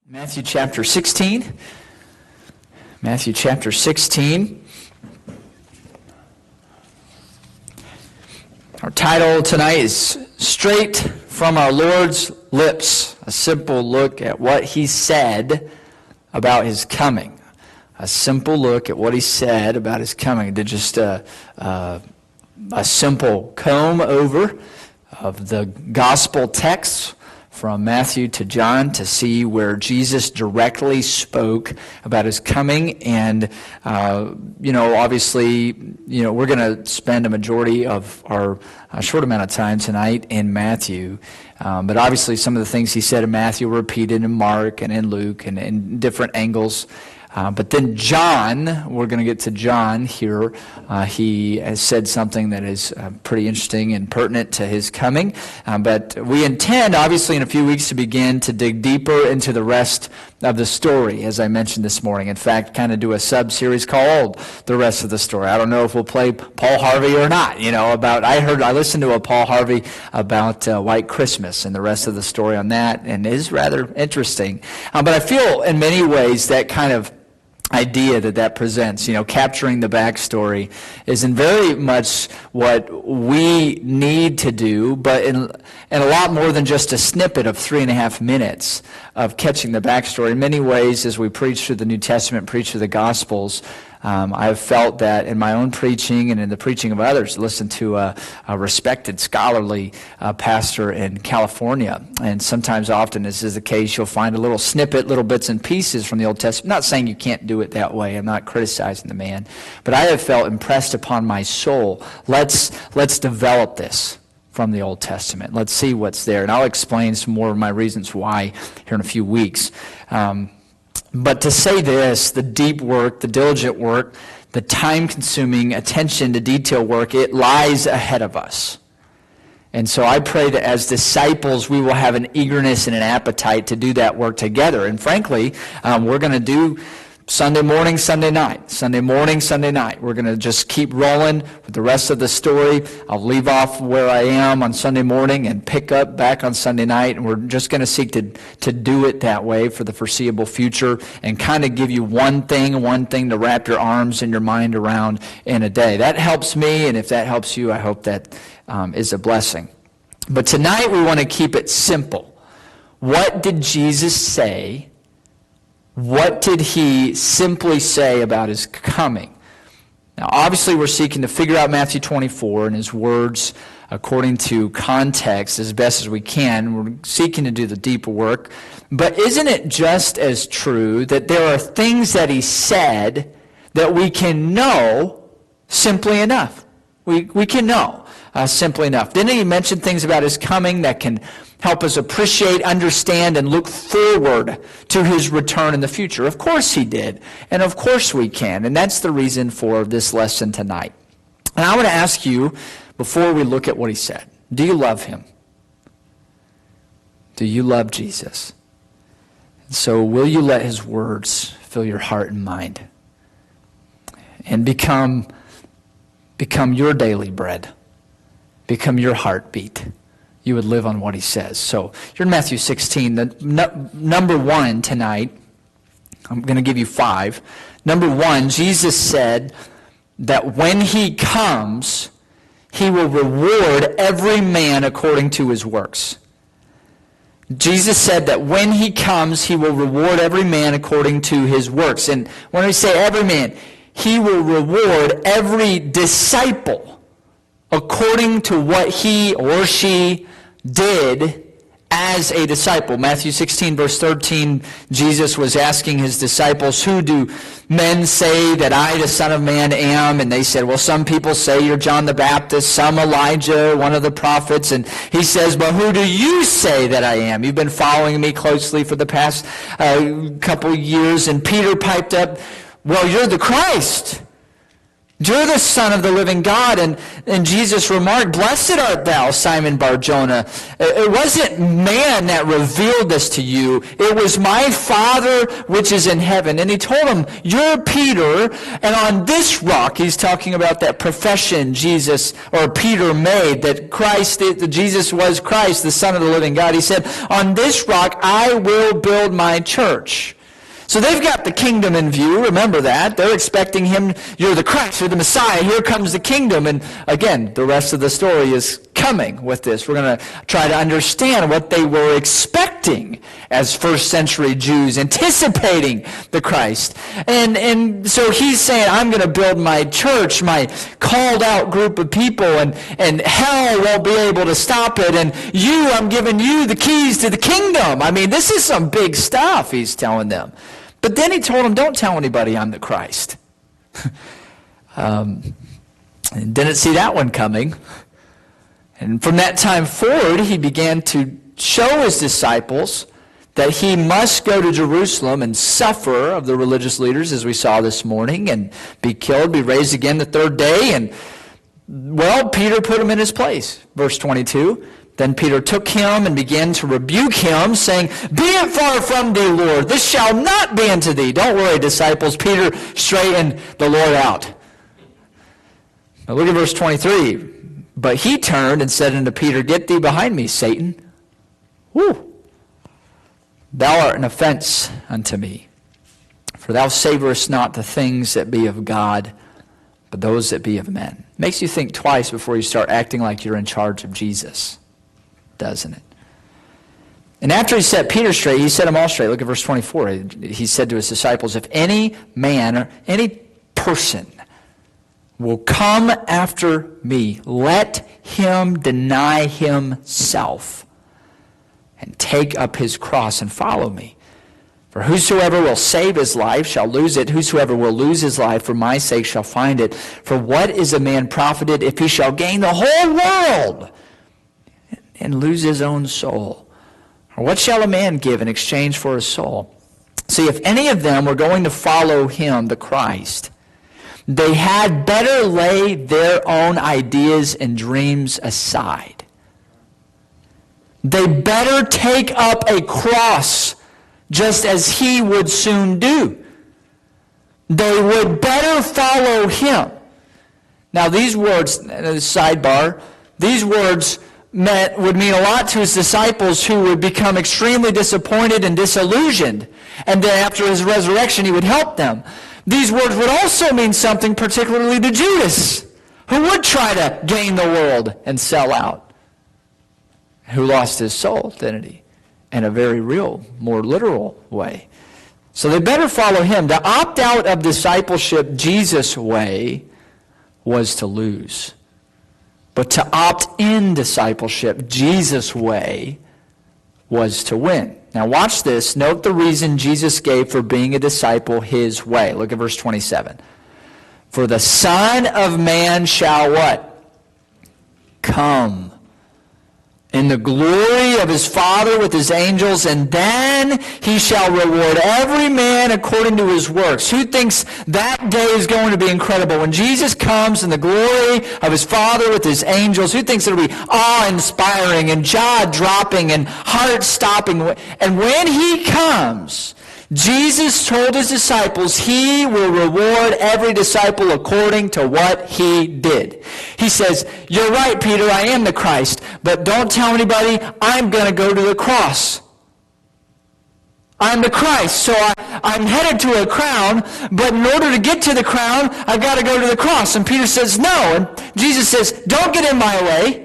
Matthew chapter 16. Matthew chapter 16. Our title tonight is Straight from Our Lord's Lips. A simple look at what he said about his coming. A simple look at what he said about his coming. I did just a simple comb over of the gospel texts from Matthew to John to see where Jesus directly spoke about his coming. And, obviously, we're going to spend a majority of our short amount of time tonight in Matthew. But obviously some of the things he said in Matthew were repeated in Mark and in Luke and in different angles. But then John, we're going to get to John here. He has said something that is pretty interesting and pertinent to his coming. But we intend, obviously, in a few weeks to begin to dig deeper into the rest of the story, as I mentioned this morning. In fact, kind of do a sub-series called The Rest of the Story. I don't know if we'll play Paul Harvey or not. I listened to a Paul Harvey about White Christmas and the rest of the story on that, and it is rather interesting. But I feel in many ways that kind of idea that presents, capturing the backstory, is in very much what we need to do, but in a lot more than just a snippet of 3.5 minutes of catching the backstory. In many ways, as we preach through the New Testament, preach through the Gospels, I've felt that in my own preaching and in the preaching of others. Listen to a respected scholarly pastor in California, and sometimes, often, as is the case, you'll find a little snippet, little bits and pieces from the Old Testament. I'm not saying you can't do it that way. I'm not criticizing the man, but I have felt impressed upon my soul. Let's develop this from the Old Testament. Let's see what's there, and I'll explain some more of my reasons why here in a few weeks. But to say this, the deep work, the diligent work, the time-consuming attention to detail work, it lies ahead of us. And so I pray that as disciples, we will have an eagerness and an appetite to do that work together. And frankly, we're going to do Sunday morning, Sunday night. Sunday morning, Sunday night. We're going to just keep rolling with the rest of the story. I'll leave off where I am on Sunday morning and pick up back on Sunday night. And we're just going to seek to do it that way for the foreseeable future and kind of give you one thing to wrap your arms and your mind around in a day. That helps me, and if that helps you, I hope that is a blessing. But tonight we want to keep it simple. What did Jesus say? What did he simply say about his coming? Now, obviously, we're seeking to figure out Matthew 24 and his words according to context as best as we can. We're seeking to do the deeper work. But isn't it just as true that there are things that he said that we can know simply enough? We can know simply enough. Didn't he mention things about his coming that can help us appreciate, understand, and look forward to his return in the future? Of course he did, and of course we can, and that's the reason for this lesson tonight. And I want to ask you, before we look at what he said, do you love him? Do you love Jesus? And so will you let his words fill your heart and mind and become your daily bread, become your heartbeat? You would live on what he says. So you're in Matthew 16. The number one tonight, I'm going to give you 5. Number 1, Jesus said that when he comes, he will reward every man according to his works. Jesus said that when he comes, he will reward every man according to his works. And when we say every man, he will reward every disciple according to what he or she did as a disciple. Matthew 16, verse 13, Jesus was asking his disciples, who do men say that I, the Son of Man, am? And they said, well, some people say you're John the Baptist, some Elijah, one of the prophets. And he says, but who do you say that I am? You've been following me closely for the past couple years. And Peter piped up, well, you're the Christ. You're the Son of the living God. And Jesus remarked, blessed art thou, Simon Bar-Jonah. It wasn't man that revealed this to you. It was my Father which is in heaven. And he told him, you're Peter, and on this rock, he's talking about that profession Jesus or Peter made, that Jesus was Christ, the Son of the living God. He said, on this rock I will build my church. So they've got the kingdom in view. Remember that. They're expecting him, you're the Christ, you're the Messiah, here comes the kingdom. And again, the rest of the story is coming with this. We're going to try to understand what they were expecting as first century Jews, anticipating the Christ. And so he's saying, I'm going to build my church, my called out group of people, and hell won't be able to stop it. And I'm giving you the keys to the kingdom. I mean, this is some big stuff he's telling them. But then he told them, don't tell anybody I'm the Christ. Didn't see that one coming. And from that time forward, he began to show his disciples that he must go to Jerusalem and suffer of the religious leaders, as we saw this morning, and be killed, be raised again the third day. And, well, Peter put him in his place. Verse 22. Then Peter took him and began to rebuke him, saying, be it far from thee, Lord. This shall not be unto thee. Don't worry, disciples. Peter straightened the Lord out. Now look at verse 23. But he turned and said unto Peter, get thee behind me, Satan. Woo! Thou art an offense unto me. For thou savorest not the things that be of God, but those that be of men. Makes you think twice before you start acting like you're in charge of Jesus, doesn't it? And after he set Peter straight, he set them all straight. Look at verse 24. He said to his disciples, if any man or any person will come after me, let him deny himself and take up his cross and follow me. For whosoever will save his life shall lose it. Whosoever will lose his life for my sake shall find it. For what is a man profited if he shall gain the whole world and lose his own soul? Or what shall a man give in exchange for his soul? See, if any of them were going to follow him, the Christ, they had better lay their own ideas and dreams aside. They better take up a cross just as he would soon do. They would better follow him. Now these words, sidebar, these words would mean a lot to his disciples, who would become extremely disappointed and disillusioned. And then after his resurrection, he would help them. These words would also mean something particularly to Judas, who would try to gain the world and sell out, who lost his soul, didn't he? In a very real, more literal way. So they better follow him. To opt out of discipleship Jesus' way was to lose. But to opt in discipleship Jesus' way was to win. Now watch this. Note the reason Jesus gave for being a disciple his way. Look at verse 27. For the Son of Man shall what? Come in the glory of his Father with his angels, and then he shall reward every man according to his works. Who thinks that day is going to be incredible? When Jesus comes in the glory of his Father with his angels, who thinks it'll be awe-inspiring and jaw-dropping and heart-stopping? And when he comes, Jesus told his disciples he will reward every disciple according to what he did. He says, you're right, Peter, I am the Christ, but don't tell anybody I'm going to go to the cross. I'm the Christ, so I'm headed to a crown, but in order to get to the crown, I've got to go to the cross. And Peter says, no. And Jesus says, don't get in my way.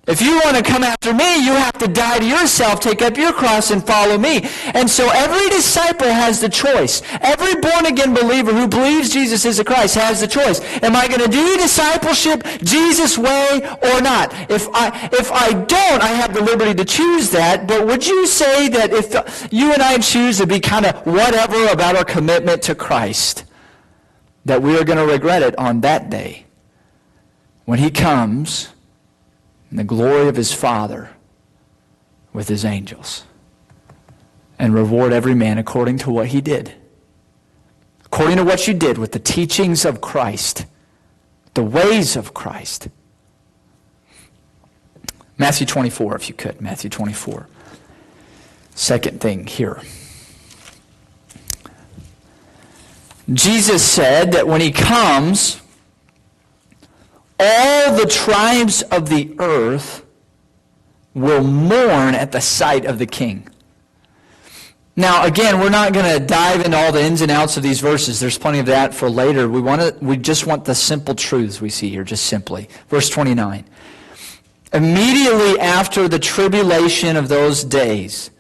If you want to come after me, you have to die to yourself, take up your cross, and follow me. And so every disciple has the choice. Every born-again believer who believes Jesus is the Christ has the choice. Am I going to do discipleship Jesus' way or not? If I don't, I have the liberty to choose that. But would you say that if you and I choose to be kind of whatever about our commitment to Christ, that we are going to regret it on that day when he comes in the glory of his Father with his angels, and reward every man according to what he did, according according to what you did with the teachings of Christ, the ways of Christ. Matthew 24, if you could. Matthew 24. Second thing here. Jesus said that when he comes, all the tribes of the earth will mourn at the sight of the King. Now, again, we're not going to dive into all the ins and outs of these verses. There's plenty of that for later. We just want the simple truths we see here, just simply. Verse 29. Immediately after the tribulation of those days,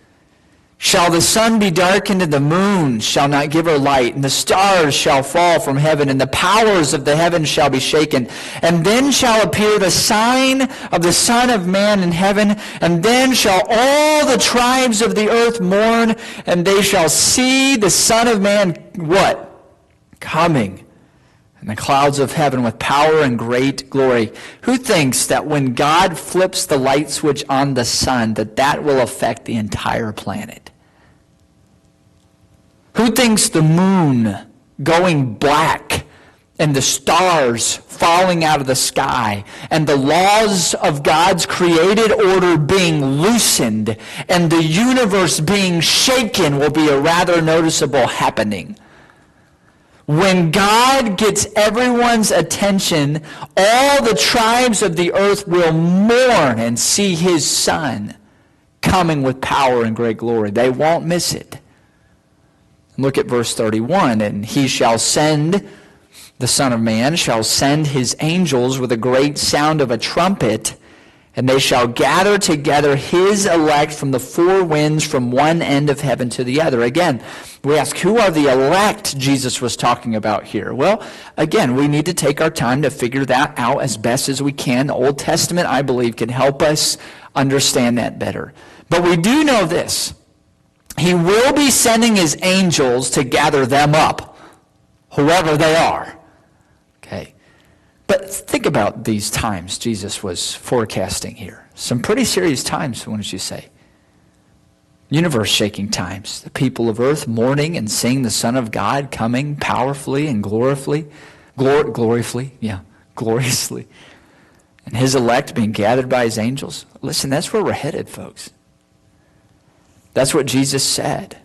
shall the sun be darkened, and the moon shall not give her light, and the stars shall fall from heaven, and the powers of the heavens shall be shaken. And then shall appear the sign of the Son of Man in heaven, and then shall all the tribes of the earth mourn, and they shall see the Son of Man, what? Coming in the clouds of heaven with power and great glory. Who thinks that when God flips the light switch on the sun, that will affect the entire planet? Who thinks the moon going black and the stars falling out of the sky and the laws of God's created order being loosened and the universe being shaken will be a rather noticeable happening? When God gets everyone's attention, all the tribes of the earth will mourn and see his Son coming with power and great glory. They won't miss it. Look at verse 31. And he shall send, the Son of Man shall send his angels with a great sound of a trumpet, and they shall gather together his elect from the four winds, from one end of heaven to the other. Again, we ask, who are the elect Jesus was talking about here? Well, again, we need to take our time to figure that out as best as we can. The Old Testament, I believe, can help us understand that better. But we do know this. He will be sending his angels to gather them up, whoever they are. Okay. But think about these times Jesus was forecasting here. Some pretty serious times, wouldn't you say? Universe-shaking times. The people of earth mourning and seeing the Son of God coming powerfully and gloriously. And his elect being gathered by his angels. Listen, that's where we're headed, folks. That's what Jesus said.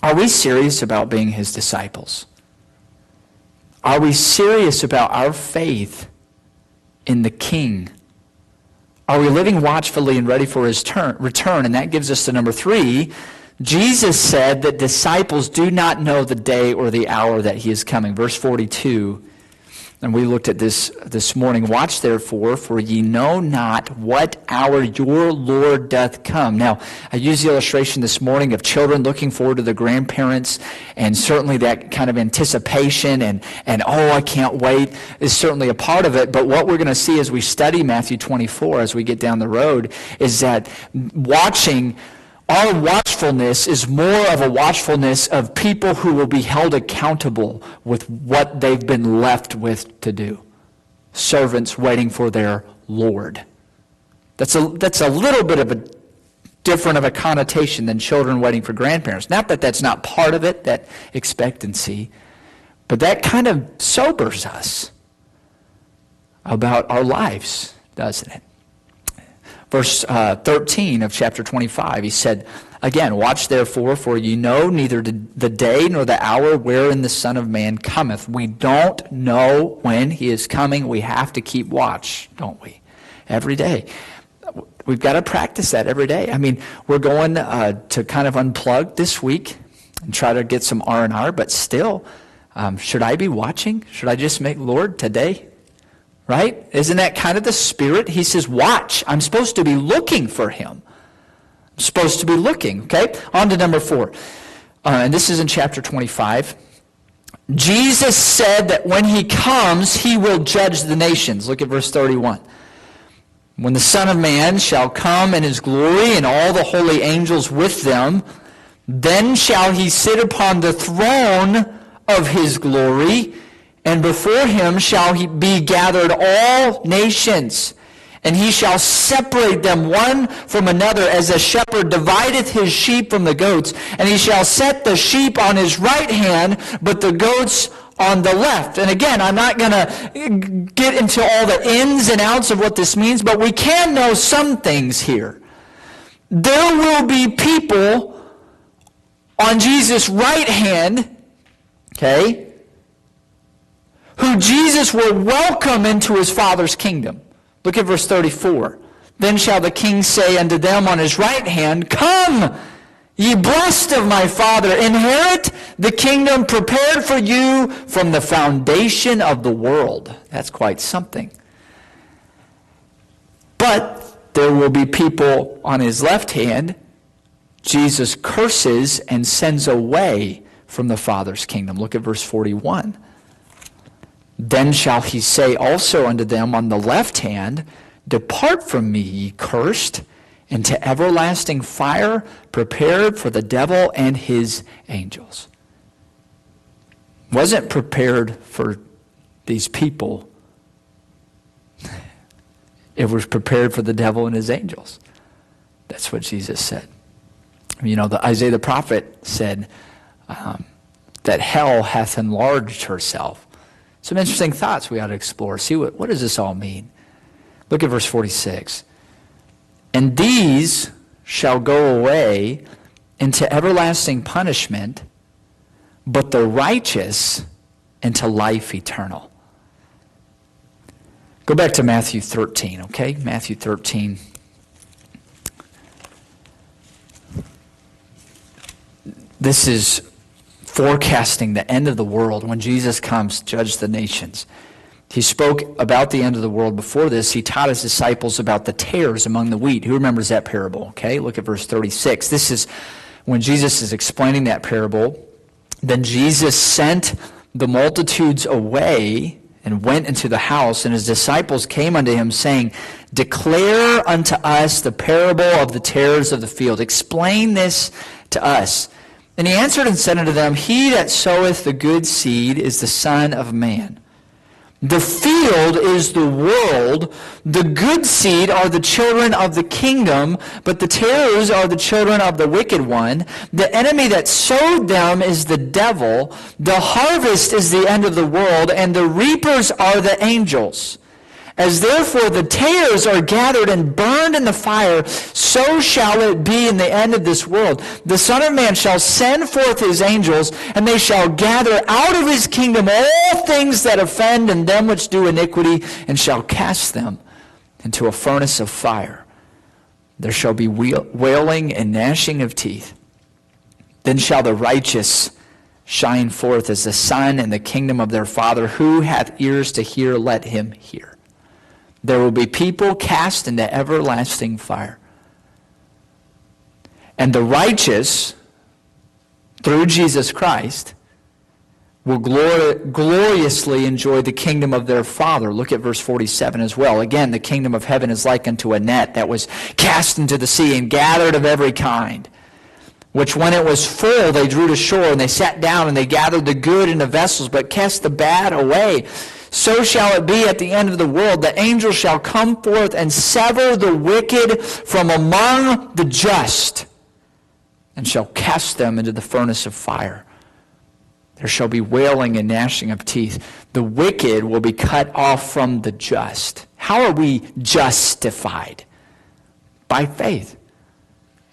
Are we serious about being his disciples? Are we serious about our faith in the King? Are we living watchfully and ready for his return? And that gives us to number 3. Jesus said that disciples do not know the day or the hour that he is coming. Verse 42. And we looked at this morning. Watch therefore, for ye know not what hour your Lord doth come. Now, I used the illustration this morning of children looking forward to the grandparents, and certainly that kind of anticipation and oh, I can't wait is certainly a part of it. But what we're going to see as we study Matthew 24, as we get down the road, is that our watchfulness is more of a watchfulness of people who will be held accountable with what they've been left with to do. Servants waiting for their Lord. That's a little bit of a different of a connotation than children waiting for grandparents. Not that that's not part of it, that expectancy, but that kind of sobers us about our lives, doesn't it? Verse 13 of chapter 25, he said, again, watch therefore, for ye know neither the day nor the hour wherein the Son of Man cometh. We don't know when he is coming. We have to keep watch, don't we? Every day. We've got to practice that every day. I mean, we're going to kind of unplug this week and try to get some R&R, but still, should I be watching? Should I just make Lord today? Right? Isn't that kind of the spirit? He says, watch. I'm supposed to be looking for him. I'm supposed to be looking. Okay? On to number 4. And this is in chapter 25. Jesus said that when he comes, he will judge the nations. Look at verse 31. When the Son of Man shall come in his glory and all the holy angels with them, then shall he sit upon the throne of his glory, and before him shall he be gathered all nations, And he shall separate them one from another, as a shepherd divideth his sheep from the goats. And he shall set the sheep on his right hand, but the goats on the left. And again, I'm not going to get into all the ins and outs of what this means, but we can know some things here. There will be people on Jesus' right hand, okay, who Jesus will welcome into his Father's kingdom. Look at verse 34. Then shall the king say unto them on his right hand, Come, ye blessed of my Father, inherit the kingdom prepared for you from the foundation of the world. That's quite something. But there will be people on his left hand Jesus curses and sends away from the Father's kingdom. Look at verse 41. Then shall he say also unto them on the left hand, Depart from me, ye cursed, into everlasting fire, prepared for the devil and his angels. Wasn't prepared for these people. It was prepared for the devil and his angels. That's what Jesus said. You know, Isaiah the prophet said that hell hath enlarged herself. Some interesting thoughts we ought to explore. See, what does this all mean? Look at verse 46. And these shall go away into everlasting punishment, but the righteous into life eternal. Go back to Matthew 13, okay? Matthew 13. This is forecasting the end of the world when Jesus comes to judge the nations. He spoke about the end of the world before this. He taught his disciples about the tares among the wheat. Who remembers that parable? Okay, look at verse 36. This is when Jesus is explaining that parable. Then Jesus sent the multitudes away and went into the house, and his disciples came unto him, saying, Declare unto us the parable of the tares of the field. Explain this to us. And he answered and said unto them, He that soweth the good seed is the Son of Man. The field is the world. The good seed are the children of the kingdom, but the tares are the children of the wicked one. The enemy that sowed them is the devil. The harvest is the end of the world, and the reapers are the angels. As therefore the tares are gathered and burned in the fire, so shall it be in the end of this world. The Son of Man shall send forth his angels, and they shall gather out of his kingdom all things that offend and them which do iniquity, and shall cast them into a furnace of fire. There shall be wailing and gnashing of teeth. Then shall the righteous shine forth as the sun in the kingdom of their Father. Who hath ears to hear, let him hear. There will be people cast into everlasting fire. And the righteous, through Jesus Christ, will gloriously enjoy the kingdom of their Father. Look at verse 47 as well. Again, the kingdom of heaven is like unto a net that was cast into the sea and gathered of every kind, which when it was full they drew to shore, and they sat down and they gathered the good into vessels, but cast the bad away. So shall it be at the end of the world. The angels shall come forth and sever the wicked from among the just, and shall cast them into the furnace of fire. There shall be wailing and gnashing of teeth. The wicked will be cut off from the just. How are we justified? By faith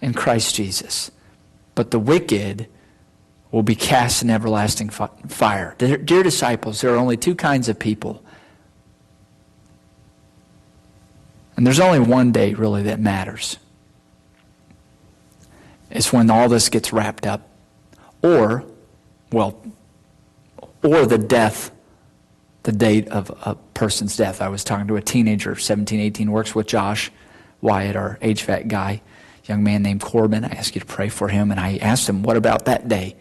in Christ Jesus. But the wicked will be cast in everlasting fire. Dear disciples, there are only two kinds of people. And there's only one day, really, that matters. It's when all this gets wrapped up. Or the death, the date of a person's death. I was talking to a teenager, 17, 18, works with Josh Wyatt, our HVAC guy, young man named Corbin. I asked you to pray for him, and I asked him, what about that day?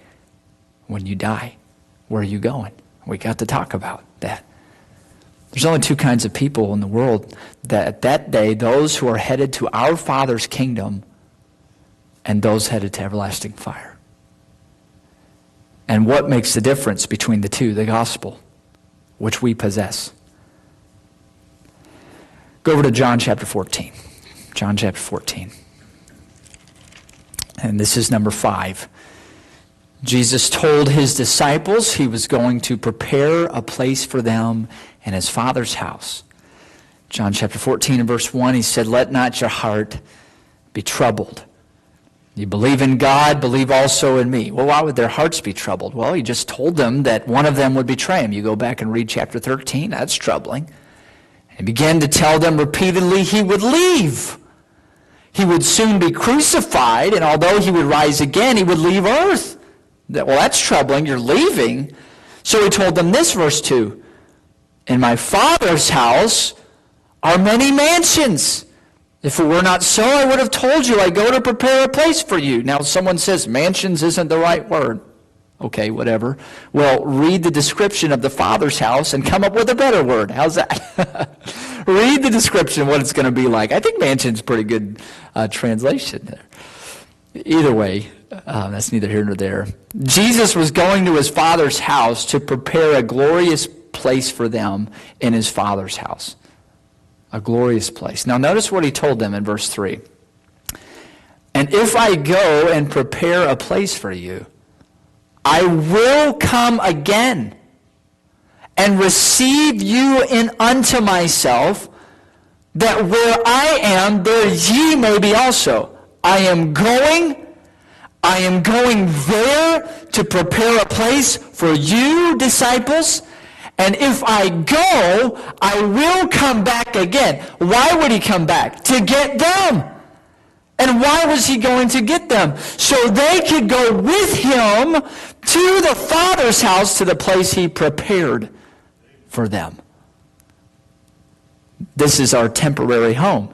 When you die, where are you going? We got to talk about that. There's only two kinds of people in the world that at that day, those who are headed to our Father's kingdom and those headed to everlasting fire. And what makes the difference between the two? The gospel, which we possess. Go over to John chapter 14. John chapter 14. And this is number 5. Jesus told his disciples he was going to prepare a place for them in his Father's house. John chapter 14 and verse 1, he said, "Let not your heart be troubled. You believe in God, believe also in me." Well, why would their hearts be troubled? Well, he just told them that one of them would betray him. You go back and read chapter 13, that's troubling. He began to tell them repeatedly he would leave. He would soon be crucified, and although he would rise again, he would leave earth. Well, that's troubling. You're leaving. So he told them this, verse 2. "In my Father's house are many mansions. If it were not so, I would have told you, I go to prepare a place for you." Now, someone says mansions isn't the right word. Okay, whatever. Well, read the description of the Father's house and come up with a better word. How's that? Read the description of what it's going to be like. I think mansion's pretty good translation there. Either way, that's neither here nor there. Jesus was going to his Father's house to prepare a glorious place for them in his Father's house. A glorious place. Now notice what he told them in verse 3. "And if I go and prepare a place for you, I will come again and receive you in unto myself, that where I am, there ye may be also." I am going there to prepare a place for you, disciples. And if I go, I will come back again. Why would he come back? To get them. And why was he going to get them? So they could go with him to the Father's house, to the place he prepared for them. This is our temporary home,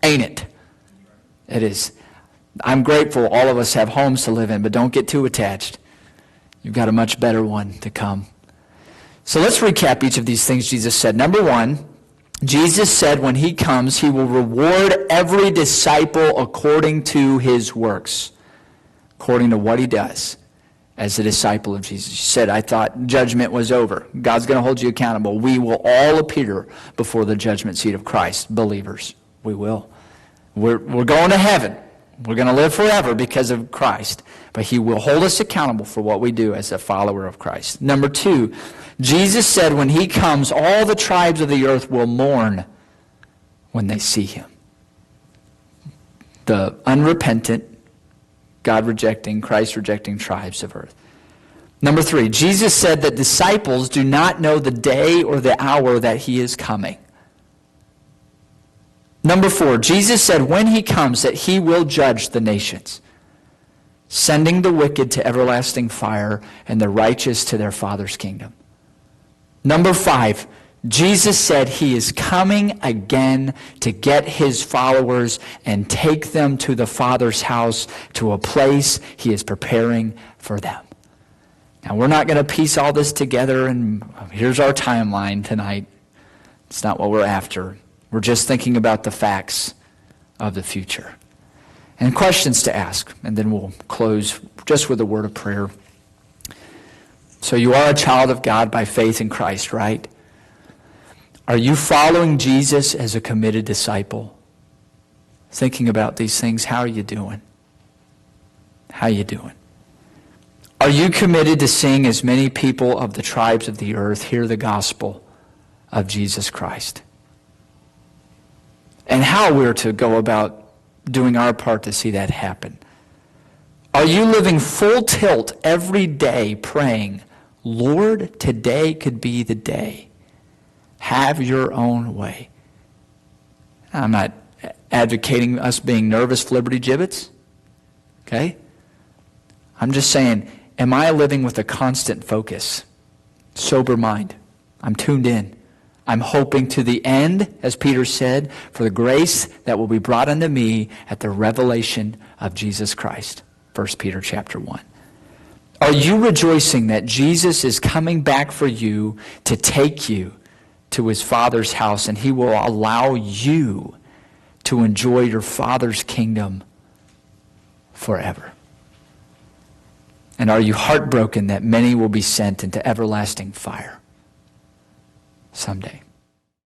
ain't it? It is. I'm grateful all of us have homes to live in, but don't get too attached. You've got a much better one to come. So let's recap each of these things Jesus said. Number 1, Jesus said when he comes, he will reward every disciple according to his works, according to what he does as a disciple of Jesus. He said, "I thought judgment was over. God's going to hold you accountable. We will all appear before the judgment seat of Christ, believers. We will. We're going to heaven. We're going to live forever because of Christ. But he will hold us accountable for what we do as a follower of Christ." Number 2, Jesus said when he comes, all the tribes of the earth will mourn when they see him. The unrepentant, God-rejecting, Christ-rejecting tribes of earth. Number 3, Jesus said that disciples do not know the day or the hour that he is coming. Number 4, Jesus said when he comes that he will judge the nations, sending the wicked to everlasting fire and the righteous to their Father's kingdom. Number 5, Jesus said he is coming again to get his followers and take them to the Father's house, to a place he is preparing for them. Now, we're not going to piece all this together and here's our timeline tonight. It's not what we're after. We're just thinking about the facts of the future. And questions to ask, and then we'll close just with a word of prayer. So you are a child of God by faith in Christ, right? Are you following Jesus as a committed disciple? Thinking about these things, how are you doing? How are you doing? Are you committed to seeing as many people of the tribes of the earth hear the gospel of Jesus Christ? And how we're to go about doing our part to see that happen? Are you living full tilt every day praying, "Lord, today could be the day. Have your own way"? I'm not advocating us being nervous flibberty gibbets. Okay? I'm just saying, am I living with a constant focus? Sober mind. I'm tuned in. I'm hoping to the end, as Peter said, for the grace that will be brought unto me at the revelation of Jesus Christ. 1 Peter chapter 1. Are you rejoicing that Jesus is coming back for you to take you to his Father's house, and he will allow you to enjoy your Father's kingdom forever? And are you heartbroken that many will be sent into everlasting fire someday?